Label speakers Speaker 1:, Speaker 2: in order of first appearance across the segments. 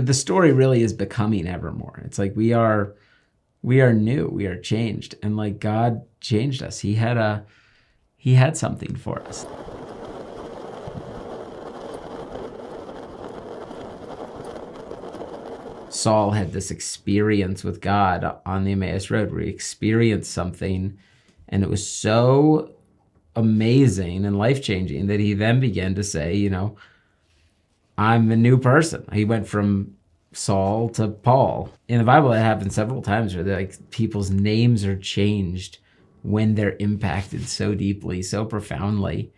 Speaker 1: the story really is becoming Evermore. It's like we are new, we are changed, and like God changed us. He had something for us. Saul had this experience with God on the Emmaus Road where he experienced something, and it was so amazing and life-changing that he then began to say, I'm a new person. He went from Saul to Paul. In the Bible, that happens several times where like people's names are changed when they're impacted so deeply, so profoundly.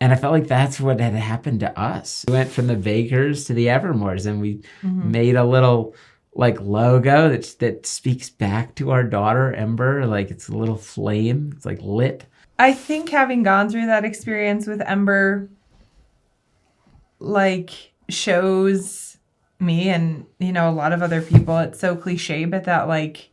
Speaker 1: And I felt like that's what had happened to us. We went from the Bakers to the Evermores, and we made a little like logo that speaks back to our daughter, Ember. Like it's a little flame. It's like lit.
Speaker 2: I think having gone through that experience with Ember, like, shows me and, a lot of other people, it's so cliche, but that, like,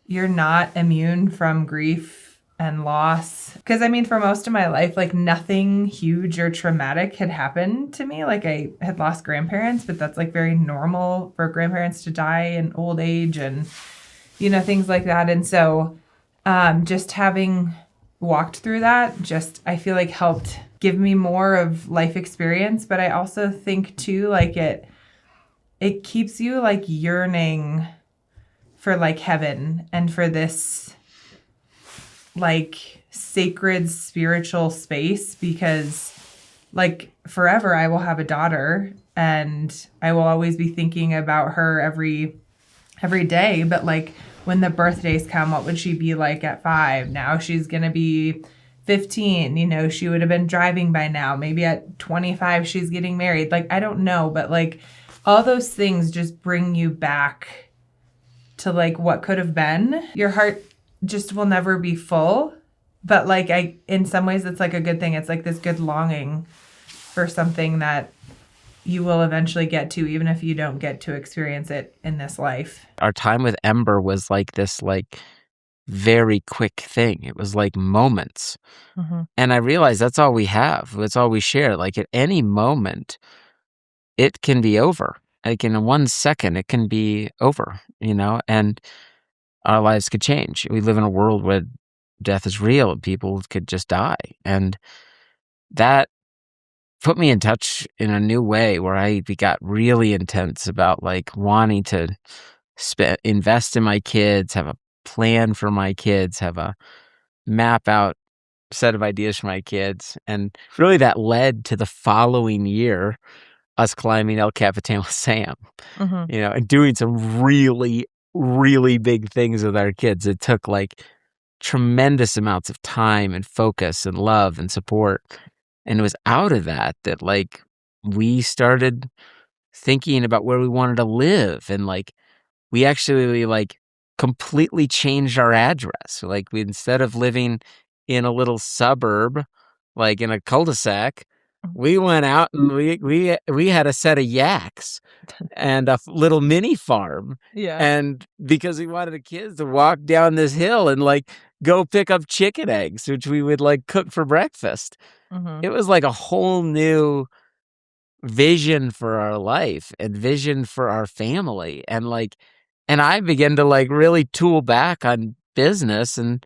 Speaker 2: you're not immune from grief and loss. Because, for most of my life, like, nothing huge or traumatic had happened to me. Like, I had lost grandparents, but that's, like, very normal for grandparents to die in old age and, things like that. And so just having walked through that, I feel like helped give me more of life experience. But I also think, too, like, it keeps you, like, yearning for, like, heaven and for this, like, sacred spiritual space, because, like, forever I will have a daughter and I will always be thinking about her every day. But, like, when the birthdays come, what would she be like at 5? Now she's going to be 15. She would have been driving by now. Maybe at 25, she's getting married. Like, I don't know. But, like, all those things just bring you back to, like, what could have been. Your heart just will never be full. But, like, in some ways, it's, like, a good thing. It's, like, this good longing for something that you will eventually get to, even if you don't get to experience it in this life.
Speaker 1: Our time with Ember was like this, like, very quick thing. It was like moments. And I realized that's all we have. That's all we share. Like, at any moment, it can be over. Like, in 1 second, it can be over, and our lives could change. We live in a world where death is real and people could just die. And that put me in touch in a new way where I got really intense about, like, wanting to invest in my kids, have a plan for my kids, have a map out set of ideas for my kids. And really that led to the following year, us climbing El Capitan with Sam, and doing some really, really big things with our kids. It took, like, tremendous amounts of time and focus and love and support. And it was out of that, like, we started thinking about where we wanted to live. And, like, we actually, like, completely changed our address. Like, instead of living in a little suburb, like in a cul-de-sac, we went out and we had a set of yaks and a little mini farm.
Speaker 2: Yeah.
Speaker 1: And because we wanted the kids to walk down this hill and, like, go pick up chicken eggs, which we would, like, cook for breakfast. It was like a whole new vision for our life and vision for our family. And, like, and I began to, like, really tool back on business, and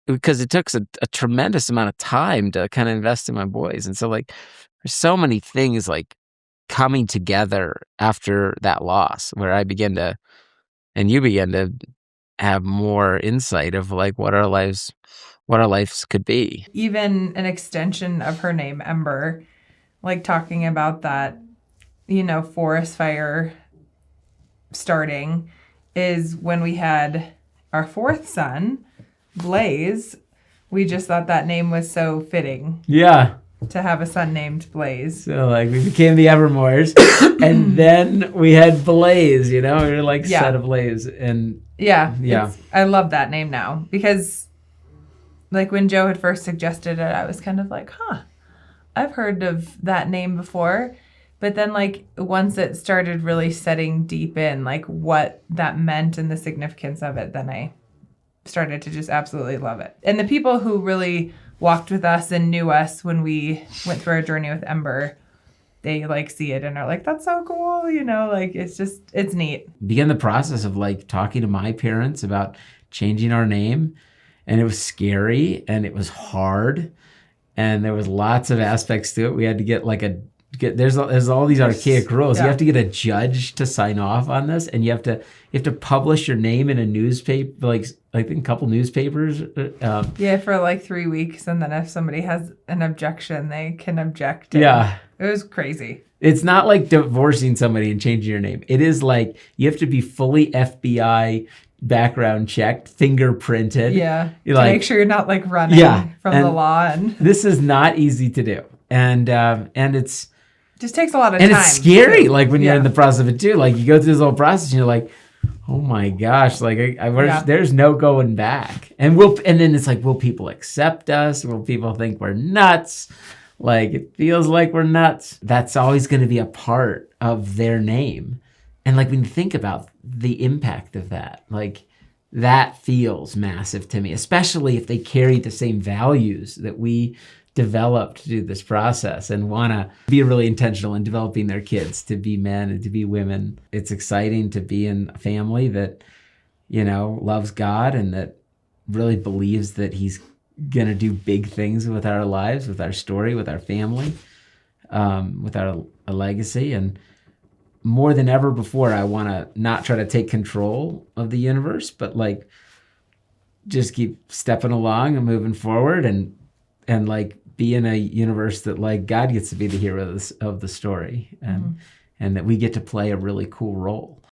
Speaker 1: because it took a tremendous amount of time to kind of invest in my boys. And so, like, there's so many things, like, coming together after that loss where I began to, and you began to have more insight of, like, what our lives could be.
Speaker 2: Even an extension of her name, Ember, like, talking about that, forest fire starting, is when we had our 4th son, Blaze. We just thought that name was so fitting.
Speaker 1: Yeah.
Speaker 2: To have a son named Blaze.
Speaker 1: So, like, we became the Evermores, and then we had Blaze, we were, like, set ablaze. And
Speaker 2: yeah. I love that name now, because, like, when Joe had first suggested it, I was kind of like, I've heard of that name before. But then, like, once it started really setting deep in, like, what that meant and the significance of it, then I started to just absolutely love it. And the people who really walked with us and knew us when we went through our journey with Ember, they like see it and are like, that's so cool, you know, like it's neat.
Speaker 1: Began the process of like talking to my parents about changing our name, and it was scary and it was hard, and there was lots of aspects to it. We had to get like there's all these archaic rules. You have to get a judge to sign off on this, and you have to publish your name in a newspaper, like I think a couple newspapers.
Speaker 2: For like 3 weeks, and then if somebody has an objection, they can object.
Speaker 1: Yeah,
Speaker 2: it was crazy.
Speaker 1: It's not like divorcing somebody and changing your name. It is like you have to be fully FBI background checked, fingerprinted.
Speaker 2: Yeah, to make sure you're not like running from the law. And
Speaker 1: this is not easy to do, and it's
Speaker 2: just takes a lot of time.
Speaker 1: And it's scary, like when you're in the process of it too. Like you go through this whole process, and you're like, oh my gosh, like there's no going back. And then it's like, will people accept us? Will people think we're nuts? Like it feels like we're nuts. That's always going to be a part of their name. And like when you think about the impact of that, like that feels massive to me, especially if they carry the same values that we developed to do this process and want to be really intentional in developing their kids to be men and to be women. It's exciting to be in a family that, loves God and that really believes that he's going to do big things with our lives, with our story, with our family, with our legacy. And more than ever before, I want to not try to take control of the universe, but like just keep stepping along and moving forward and like be in a universe that like God gets to be the hero of the story and that we get to play a really cool role.